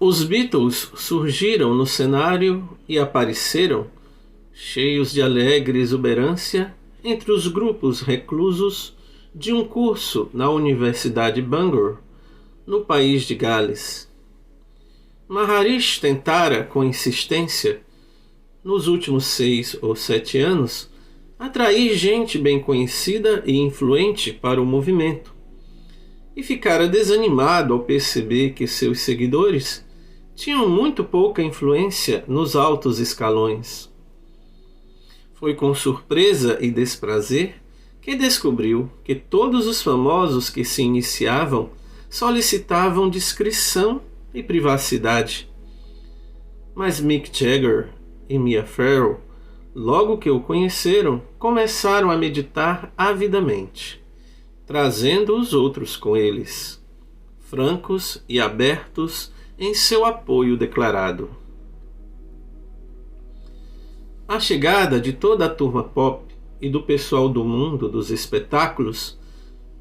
Os Beatles surgiram no cenário e apareceram, cheios de alegre exuberância, entre os grupos reclusos de um curso na Universidade Bangor, no país de Gales. Maharishi tentara, com insistência, nos últimos 6 ou 7 anos, atrair gente bem conhecida e influente para o movimento, e ficara desanimado ao perceber que seus seguidores tinham muito pouca influência nos altos escalões. Foi com surpresa e desprazer que descobriu que todos os famosos que se iniciavam solicitavam discrição e privacidade. Mas Mick Jagger e Mia Farrow, logo que o conheceram, começaram a meditar avidamente, trazendo os outros com eles, francos e abertos em seu apoio declarado. A chegada de toda a turma pop e do pessoal do mundo dos espetáculos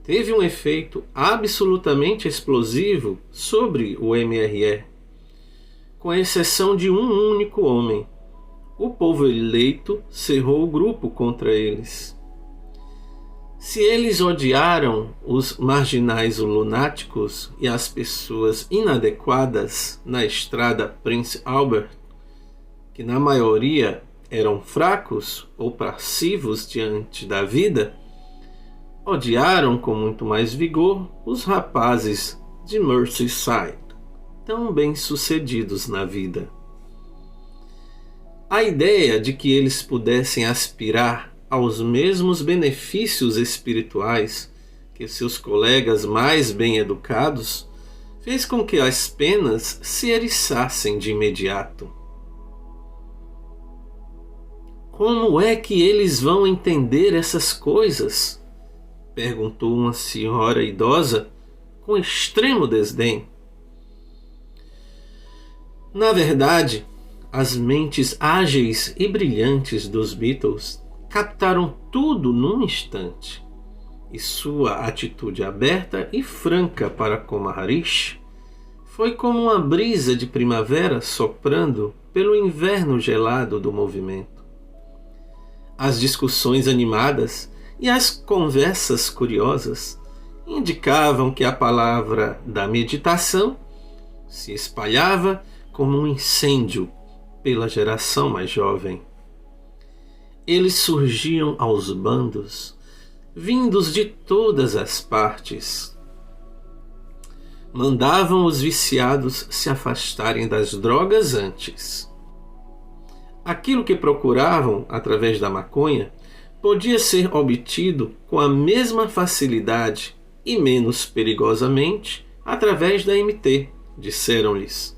teve um efeito absolutamente explosivo sobre o MRE. Com exceção de um único homem, o povo eleito cerrou o grupo contra eles. Se eles odiaram os marginais lunáticos e as pessoas inadequadas na estrada Prince Albert, que na maioria eram fracos ou passivos diante da vida, odiaram com muito mais vigor os rapazes de Merseyside, tão bem-sucedidos na vida. A ideia de que eles pudessem aspirar aos mesmos benefícios espirituais que seus colegas mais bem educados fez com que as penas se eriçassem de imediato. Como é que eles vão entender essas coisas? Perguntou uma senhora idosa com extremo desdém. Na verdade, as mentes ágeis e brilhantes dos Beatles captaram tudo num instante, e sua atitude aberta e franca para com Maharishi foi como uma brisa de primavera soprando pelo inverno gelado do movimento. As discussões animadas e as conversas curiosas indicavam que a palavra da meditação se espalhava como um incêndio pela geração mais jovem. Eles surgiam aos bandos, vindos de todas as partes. Mandavam os viciados se afastarem das drogas antes. Aquilo que procuravam através da maconha podia ser obtido com a mesma facilidade e menos perigosamente através da MT, disseram-lhes.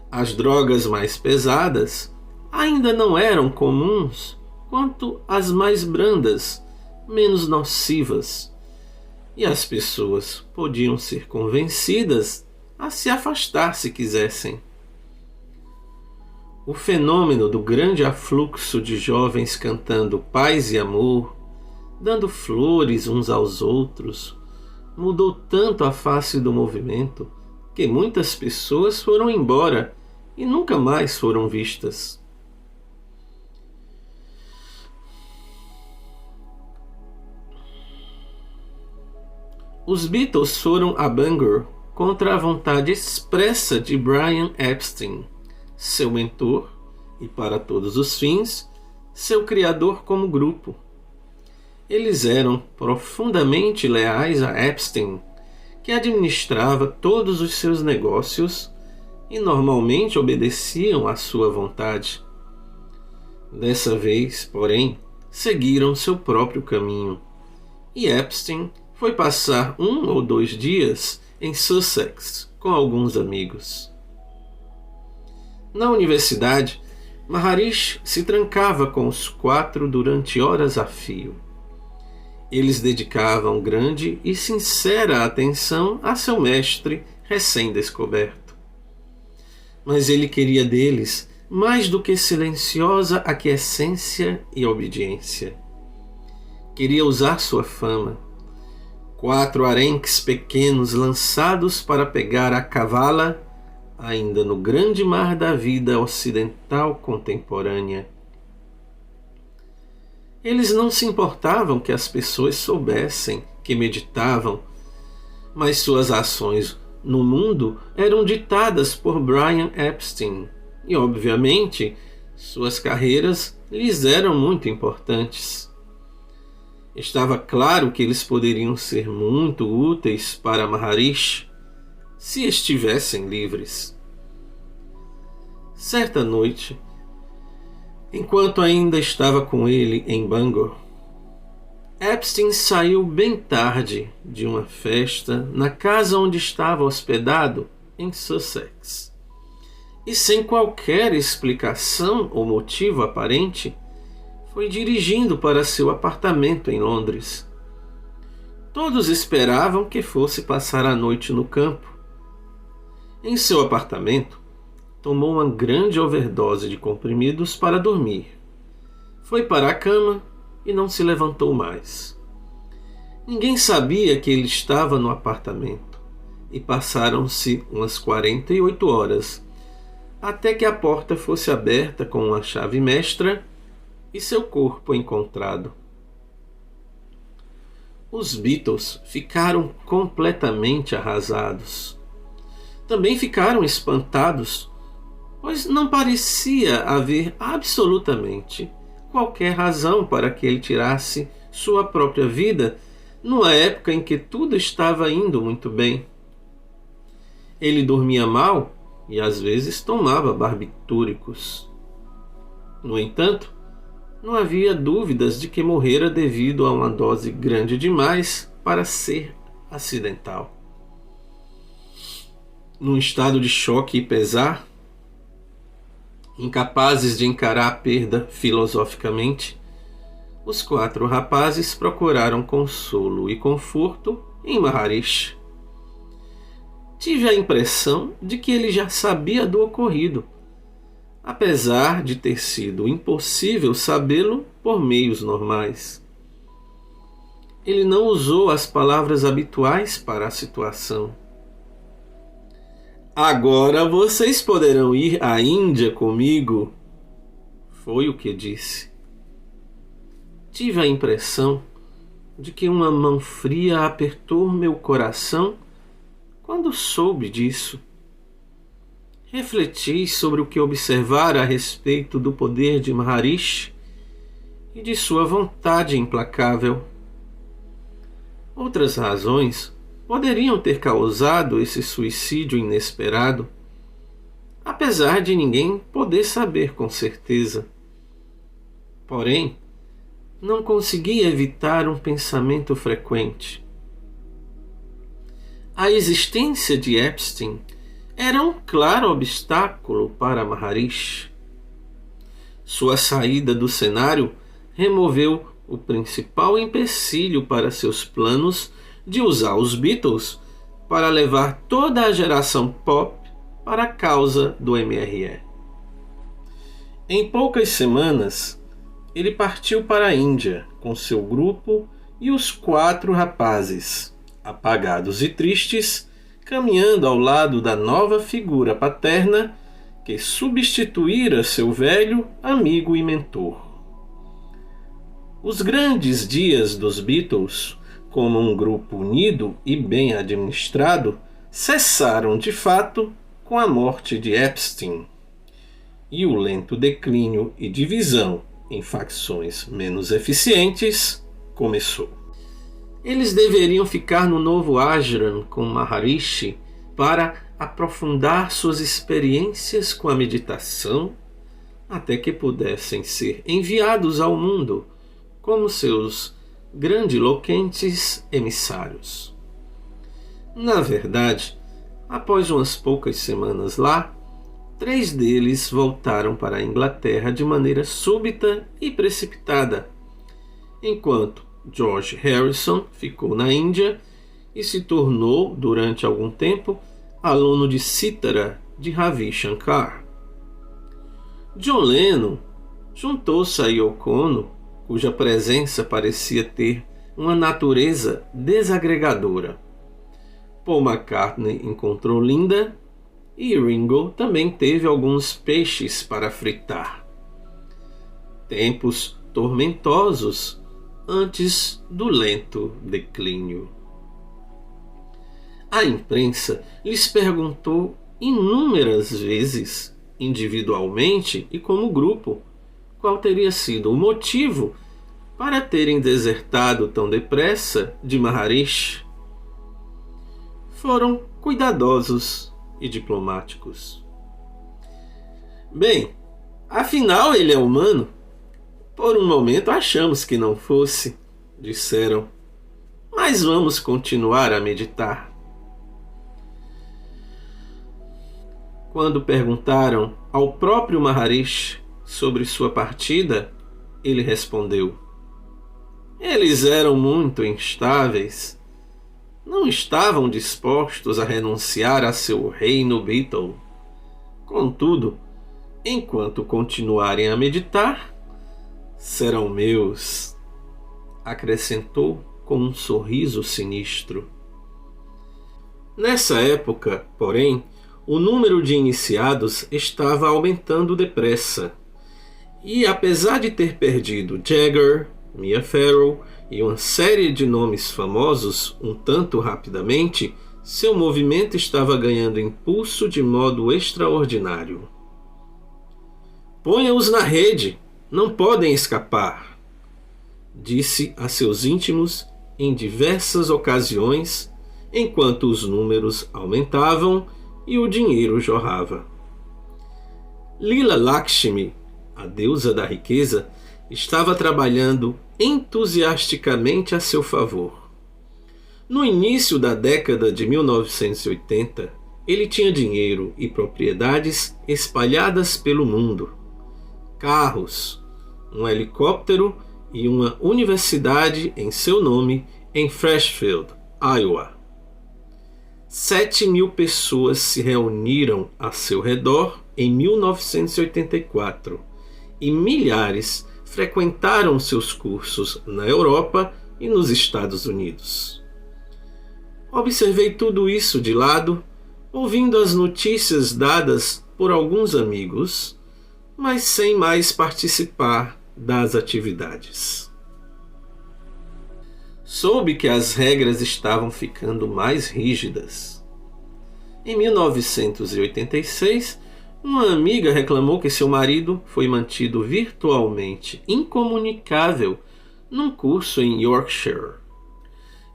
As drogas mais pesadas ainda não eram comuns quanto as mais brandas, menos nocivas, e as pessoas podiam ser convencidas a se afastar se quisessem. O fenômeno do grande afluxo de jovens cantando paz e amor, dando flores uns aos outros, mudou tanto a face do movimento que muitas pessoas foram embora e nunca mais foram vistas. Os Beatles foram a Bangor contra a vontade expressa de Brian Epstein, seu mentor e, para todos os fins, seu criador como grupo. Eles eram profundamente leais a Epstein, que administrava todos os seus negócios e normalmente obedeciam à sua vontade. Dessa vez, porém, seguiram seu próprio caminho, e Epstein foi passar 1 ou 2 dias em Sussex com alguns amigos. Na universidade, Maharishi se trancava com os 4 durante horas a fio. Eles dedicavam grande e sincera atenção a seu mestre recém-descoberto. Mas ele queria deles mais do que silenciosa aquiescência e obediência. Queria usar sua fama. 4 arenques pequenos lançados para pegar a cavala, ainda no grande mar da vida ocidental contemporânea. Eles não se importavam que as pessoas soubessem que meditavam, mas suas ações no mundo eram ditadas por Brian Epstein, e obviamente suas carreiras lhes eram muito importantes. Estava claro que eles poderiam ser muito úteis para Maharishi se estivessem livres. Certa noite, enquanto ainda estava com ele em Bangor, Epstein saiu bem tarde de uma festa na casa onde estava hospedado em Sussex. E sem qualquer explicação ou motivo aparente, foi dirigindo para seu apartamento em Londres. Todos esperavam que fosse passar a noite no campo. Em seu apartamento, tomou uma grande overdose de comprimidos para dormir. Foi para a cama e não se levantou mais. Ninguém sabia que ele estava no apartamento, e passaram-se umas 48 horas, até que a porta fosse aberta com uma chave mestra e seu corpo encontrado. Os Beatles ficaram completamente arrasados. Também ficaram espantados, pois não parecia haver absolutamente qualquer razão para que ele tirasse sua própria vida numa época em que tudo estava indo muito bem. Ele dormia mal e às vezes tomava barbitúricos. No entanto, não havia dúvidas de que morrera devido a uma dose grande demais para ser acidental. Num estado de choque e pesar, incapazes de encarar a perda filosoficamente, os 4 rapazes procuraram consolo e conforto em Maharishi. Tive a impressão de que ele já sabia do ocorrido, apesar de ter sido impossível sabê-lo por meios normais. Ele não usou as palavras habituais para a situação. "Agora vocês poderão ir à Índia comigo", foi o que disse. Tive a impressão de que uma mão fria apertou meu coração quando soube disso. Refleti sobre o que observara a respeito do poder de Maharishi e de sua vontade implacável. Outras razões poderiam ter causado esse suicídio inesperado, apesar de ninguém poder saber com certeza. Porém, não consegui evitar um pensamento frequente. A existência de Epstein era um claro obstáculo para Maharishi. Sua saída do cenário removeu o principal empecilho para seus planos de usar os Beatles para levar toda a geração pop para a causa do MRE. Em poucas semanas, ele partiu para a Índia com seu grupo e os 4 rapazes, apagados e tristes, caminhando ao lado da nova figura paterna que substituíra seu velho amigo e mentor. Os grandes dias dos Beatles, como um grupo unido e bem administrado, cessaram de fato com a morte de Epstein, e o lento declínio e divisão em facções menos eficientes começou. Eles deveriam ficar no novo ashram com Maharishi para aprofundar suas experiências com a meditação até que pudessem ser enviados ao mundo como seus grandiloquentes emissários. Na verdade, após umas poucas semanas lá, 3 deles voltaram para a Inglaterra de maneira súbita e precipitada, enquanto George Harrison ficou na Índia e se tornou, durante algum tempo, aluno de cítara de Ravi Shankar. John Lennon juntou-se a Yoko Ono, cuja presença parecia ter uma natureza desagregadora. Paul McCartney encontrou Linda e Ringo também teve alguns peixes para fritar. Tempos tormentosos antes do lento declínio. A imprensa lhes perguntou inúmeras vezes, individualmente e como grupo, qual teria sido o motivo para terem desertado tão depressa de Maharishi. Foram cuidadosos e diplomáticos. Bem, afinal ele é humano. Por um momento achamos que não fosse, disseram, mas vamos continuar a meditar. Quando perguntaram ao próprio Maharishi sobre sua partida, ele respondeu: eles eram muito instáveis. Não estavam dispostos a renunciar a seu reino Beatle. Contudo, enquanto continuarem a meditar, serão meus, acrescentou com um sorriso sinistro. Nessa época, porém, o número de iniciados estava aumentando depressa, e apesar de ter perdido Jagger, Mia Farrow e uma série de nomes famosos um tanto rapidamente, seu movimento estava ganhando impulso de modo extraordinário. Ponha-os na rede, não podem escapar, disse a seus íntimos em diversas ocasiões, enquanto os números aumentavam e o dinheiro jorrava. Lila Lakshmi, a deusa da riqueza, estava trabalhando entusiasticamente a seu favor. No início da década de 1980, ele tinha dinheiro e propriedades espalhadas pelo mundo, carros, um helicóptero e uma universidade em seu nome em Freshfield, Iowa. 7.000 pessoas se reuniram a seu redor em 1984 e milhares frequentaram seus cursos na Europa e nos Estados Unidos. Observei tudo isso de lado, ouvindo as notícias dadas por alguns amigos, mas sem mais participar das atividades. Soube que as regras estavam ficando mais rígidas. Em 1986, uma amiga reclamou que seu marido foi mantido virtualmente incomunicável num curso em Yorkshire,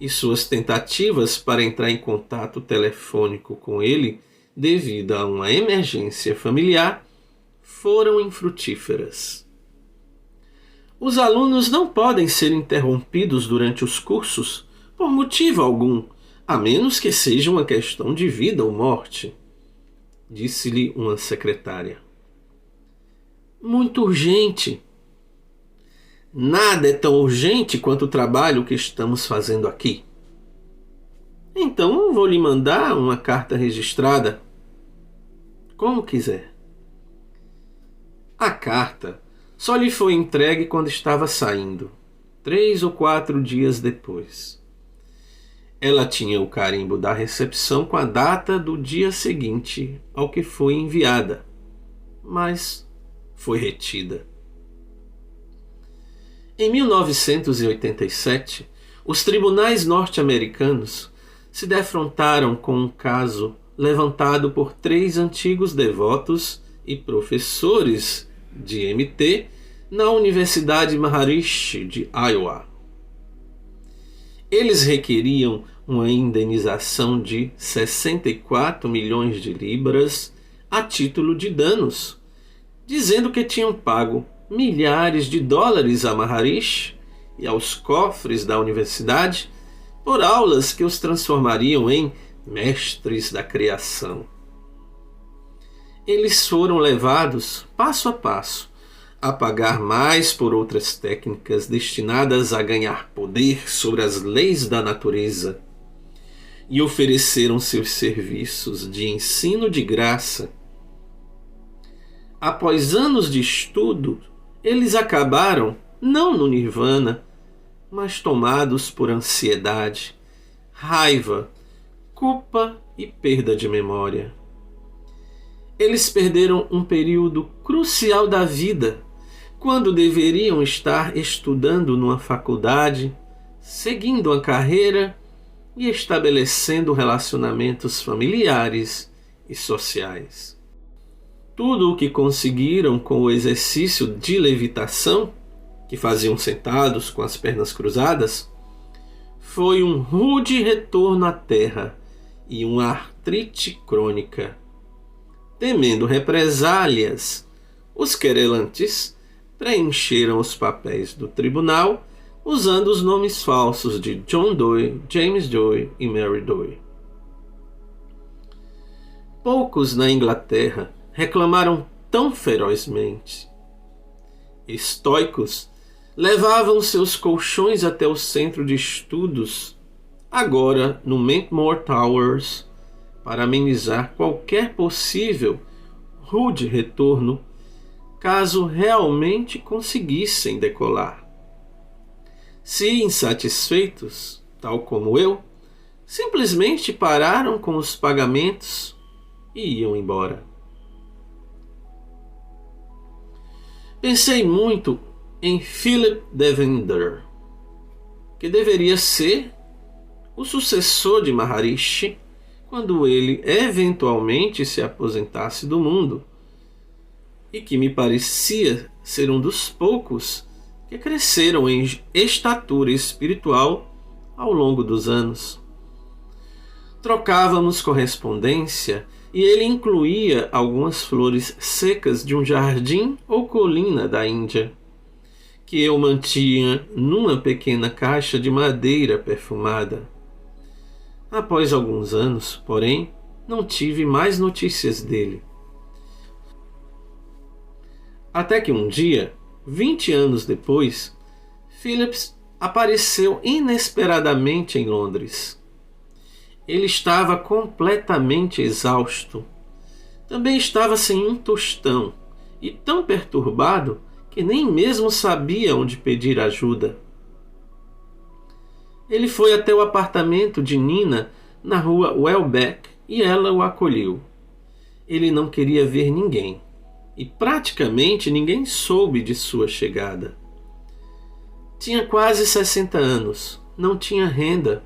e suas tentativas para entrar em contato telefônico com ele devido a uma emergência familiar foram infrutíferas. Os alunos não podem ser interrompidos durante os cursos por motivo algum, a menos que seja uma questão de vida ou morte, disse-lhe uma secretária. Muito urgente. Nada é tão urgente quanto o trabalho que estamos fazendo aqui. Então vou lhe mandar uma carta registrada. Como quiser. A carta só lhe foi entregue quando estava saindo, 3 ou 4 dias depois. Ela tinha o carimbo da recepção com a data do dia seguinte ao que foi enviada, mas foi retida. Em 1987, os tribunais norte-americanos se defrontaram com um caso levantado por 3 antigos devotos e professores de MT na Universidade Maharishi de Iowa. Eles requeriam uma indenização de 64 milhões de libras a título de danos, dizendo que tinham pago milhares de dólares a Maharishi e aos cofres da universidade por aulas que os transformariam em mestres da criação. eles foram levados, passo a passo, a pagar mais por outras técnicas destinadas a ganhar poder sobre as leis da natureza e ofereceram seus serviços de ensino de graça. Após anos de estudo, eles acabaram não no nirvana, mas tomados por ansiedade, raiva, culpa e perda de memória. Eles perderam um período crucial da vida, quando deveriam estar estudando numa faculdade, seguindo uma carreira e estabelecendo relacionamentos familiares e sociais. Tudo o que conseguiram com o exercício de levitação, que faziam sentados com as pernas cruzadas, foi um rude retorno à terra e uma artrite crônica. Temendo represálias, os querelantes preencheram os papéis do tribunal usando os nomes falsos de John Doe, James Doe e Mary Doe. Poucos na Inglaterra reclamaram tão ferozmente. Estoicos levavam seus colchões até o centro de estudos, agora no Mentmore Towers, para amenizar qualquer possível rude retorno, caso realmente conseguissem decolar. Se insatisfeitos, tal como eu, simplesmente pararam com os pagamentos e iam embora. Pensei muito em Philip Devender, que deveria ser o sucessor de Maharishi quando ele eventualmente se aposentasse do mundo, e que me parecia ser um dos poucos que cresceram em estatura espiritual ao longo dos anos. Trocávamos correspondência e ele incluía algumas flores secas de um jardim ou colina da Índia, que eu mantinha numa pequena caixa de madeira perfumada. Após alguns anos, porém, não tive mais notícias dele. Até que um dia, 20 anos depois, Phillips apareceu inesperadamente em Londres. Ele estava completamente exausto. Também estava sem um tostão e tão perturbado que nem mesmo sabia onde pedir ajuda. Ele foi até o apartamento de Nina na rua Welbeck e ela o acolheu. Ele não queria ver ninguém e praticamente ninguém soube de sua chegada. Tinha quase 60 anos, não tinha renda,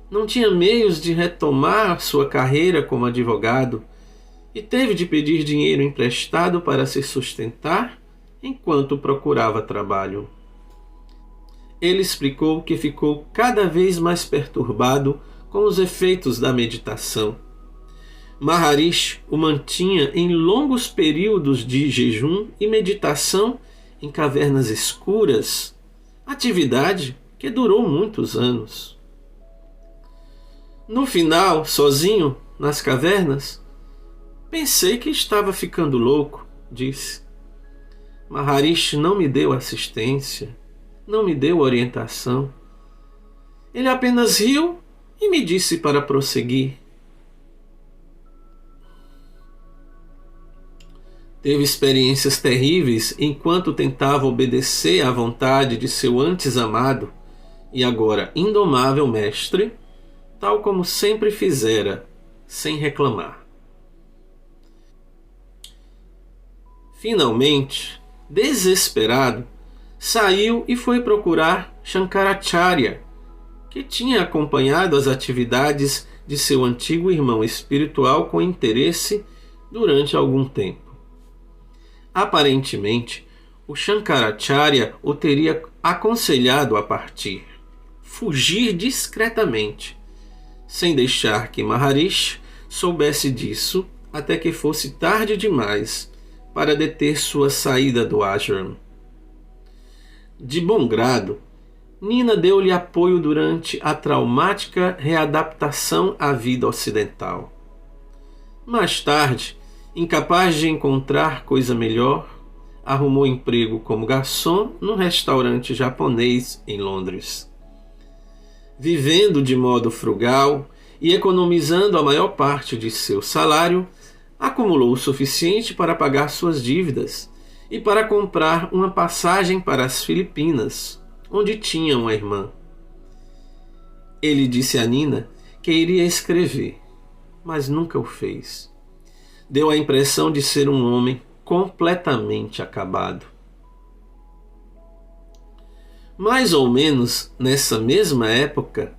não tinha meios de retomar sua carreira como advogado e teve de pedir dinheiro emprestado para se sustentar enquanto procurava trabalho. Ele explicou que ficou cada vez mais perturbado com os efeitos da meditação. Maharishi o mantinha em longos períodos de jejum e meditação em cavernas escuras, atividade que durou muitos anos. No final, sozinho, nas cavernas, pensei que estava ficando louco, disse. Maharishi não me deu assistência, não me deu orientação. Ele apenas riu e me disse para prosseguir. Teve experiências terríveis enquanto tentava obedecer à vontade de seu antes amado e agora indomável mestre, tal como sempre fizera, sem reclamar. Finalmente, desesperado, saiu e foi procurar Shankaracharya, que tinha acompanhado as atividades de seu antigo irmão espiritual com interesse durante algum tempo. Aparentemente, o Shankaracharya o teria aconselhado a partir, fugir discretamente, sem deixar que Maharishi soubesse disso até que fosse tarde demais para deter sua saída do ashram. De bom grado, Nina deu-lhe apoio durante a traumática readaptação à vida ocidental. Mais tarde, Incapaz de encontrar coisa melhor, arrumou emprego como garçom num restaurante japonês em Londres. Vivendo de modo frugal e economizando a maior parte de seu salário, acumulou o suficiente para pagar suas dívidas e para comprar uma passagem para as Filipinas, onde tinha uma irmã. Ele disse a Nina que iria escrever, mas nunca o fez. Deu a impressão de ser um homem completamente acabado. Mais ou menos nessa mesma época,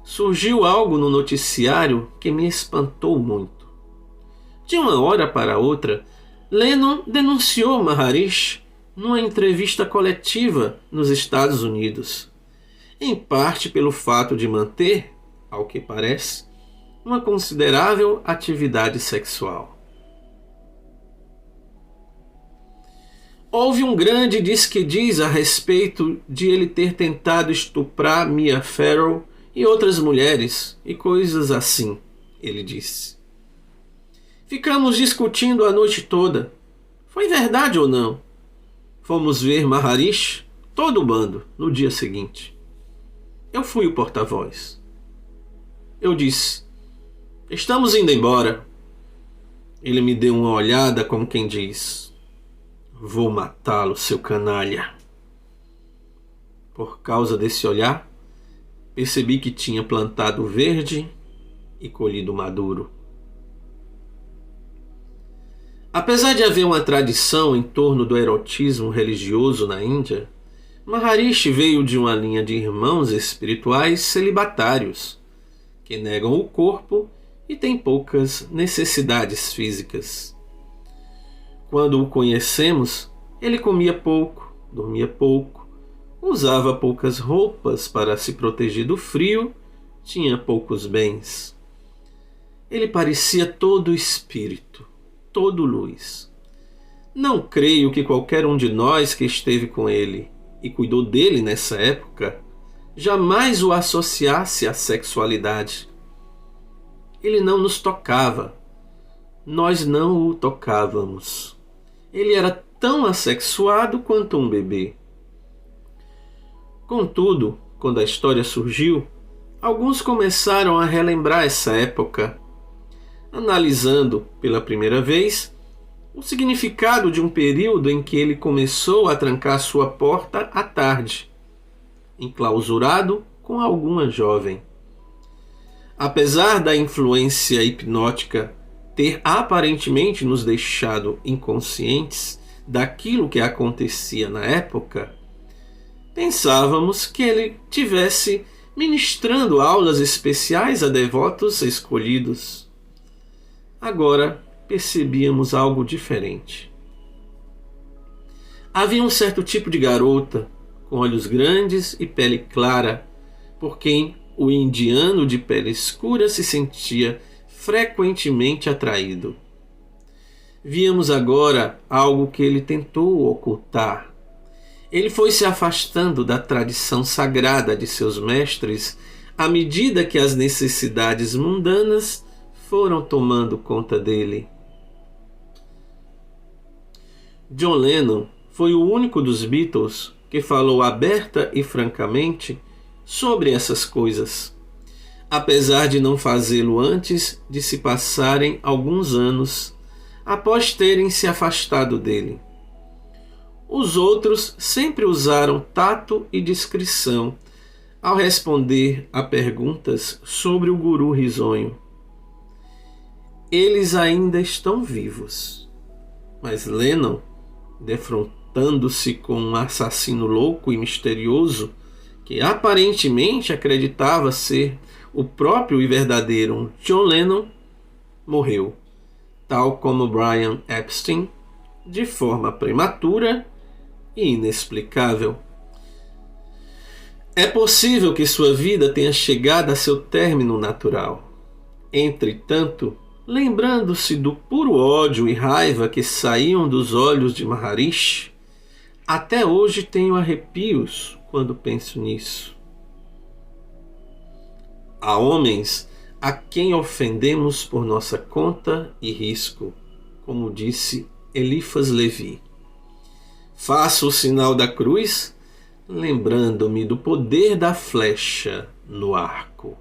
surgiu algo no noticiário que me espantou muito. De uma hora para outra, Lennon denunciou Maharishi numa entrevista coletiva nos Estados Unidos, em parte pelo fato de manter, ao que parece, uma considerável atividade sexual. Houve um grande diz-que-diz a respeito de ele ter tentado estuprar Mia Farrow e outras mulheres e coisas assim, ele disse. Ficamos discutindo a noite toda. Foi verdade ou não? Fomos ver Maharishi, todo o bando, no dia seguinte. Eu fui o porta-voz. Eu disse, estamos indo embora. Ele me deu uma olhada como quem diz, vou matá-lo, seu canalha. Por causa desse olhar, percebi que tinha plantado verde e colhido maduro. Apesar de haver uma tradição em torno do erotismo religioso na Índia, Maharishi veio de uma linha de irmãos espirituais celibatários, que negam o corpo e têm poucas necessidades físicas. Quando o conhecemos, ele comia pouco, dormia pouco, usava poucas roupas para se proteger do frio, tinha poucos bens. Ele parecia todo espírito, todo luz. Não creio que qualquer um de nós que esteve com ele e cuidou dele nessa época jamais o associasse à sexualidade. Ele não nos tocava, nós não o tocávamos. Ele era tão assexuado quanto um bebê. Contudo, quando a história surgiu, alguns começaram a relembrar essa época, analisando pela primeira vez o significado de um período em que ele começou a trancar sua porta à tarde, enclausurado com alguma jovem. Apesar da influência hipnótica ter aparentemente nos deixado inconscientes daquilo que acontecia na época, pensávamos que ele tivesse ministrando aulas especiais a devotos escolhidos. Agora percebíamos algo diferente. Havia um certo tipo de garota, com olhos grandes e pele clara, por quem o indiano de pele escura se sentia frequentemente atraído. Víamos agora algo que ele tentou ocultar. Ele foi se afastando da tradição sagrada de seus mestres à medida que as necessidades mundanas foram tomando conta dele. John Lennon foi o único dos Beatles que falou aberta e francamente sobre essas coisas, apesar de não fazê-lo antes de se passarem alguns anos após terem se afastado dele. Os outros sempre usaram tato e discrição ao responder a perguntas sobre o guru risonho. Eles ainda estão vivos, mas Lennon, defrontando-se com um assassino louco e misterioso que aparentemente acreditava ser o próprio e verdadeiro John Lennon, morreu, tal como Brian Epstein, de forma prematura e inexplicável. É possível que sua vida tenha chegado a seu término natural. Entretanto, lembrando-se do puro ódio e raiva que saíam dos olhos de Maharishi, até hoje tenho arrepios quando penso nisso. Há homens a quem ofendemos por nossa conta e risco, como disse Eliphas Levi. Faço o sinal da cruz, lembrando-me do poder da flecha no arco.